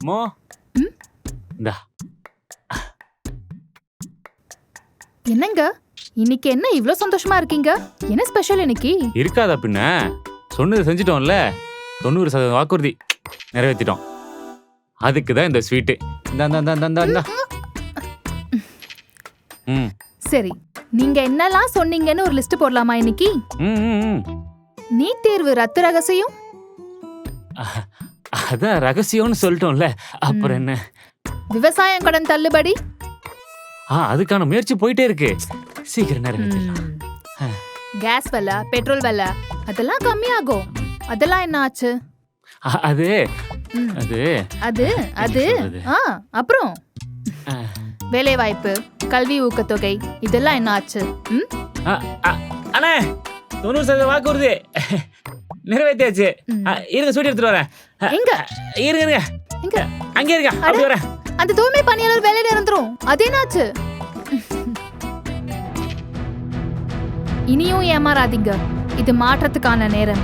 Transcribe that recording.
மோ ம்? இந்தா என்னங்க இன்னைக்கு என்ன இவ்ளோ சந்தோஷமா இருக்கீங்க? என்ன ஸ்பெஷல் இன்னைக்கு? இருக்காதா பின்ன சொன்னது செஞ்சிட்டோம்ல 90% வாக்குறுதி நிறைவேற்றிட்டோம். அதுக்கு தான் இந்த ஸ்வீட்டு. இந்தா ம் சரி, நீங்க என்னெல்லாம் சொன்னீங்கன்னு ஒரு லிஸ்ட் போடலாமா இன்னைக்கு? ம் ம், ம். நீட் தேர்வு ரத்து ரகசியம், அதான் ரகசியம்னு சொல்லிட்டோம்ல, அப்புறம் என்ன? விவசாயம் கடன் தள்ளுபடி, அதுக்கான முயற்சி போயிட்டே இருக்கு. சீக்கிரம் நிறைவேற்றிடலாம். கேஸ் விலை, பெட்ரோல் விலை அதெல்லாம் கம்மியாகும். அதெல்லாம் என்ன ஆச்சு? அது ம். அது அது அது சொல்றது? அப்புறம் ஆ, வேலை வாய்ப்பு, கல்வி ஊக்கத்தொகை இதெல்லாம் என்ன ஆச்சு? ம்? ஆ, ஆ, அண்ணே 90% வாக்குறுதி நிறைவேற்றியாச்சு. ம். இருங்க ஸ்வீட் எடுத்துட்டு வரேன். எங்க இருங்க எங்க அங்கே இருங்க, அப்படி வரேன். அந்த தூய்மை பணியாளர் வேலை நிரந்தரம் அது என்னாச்சு? இனியும் ஏமாறாதீங்க, இது மாற்றத்துக்கான நேரம்.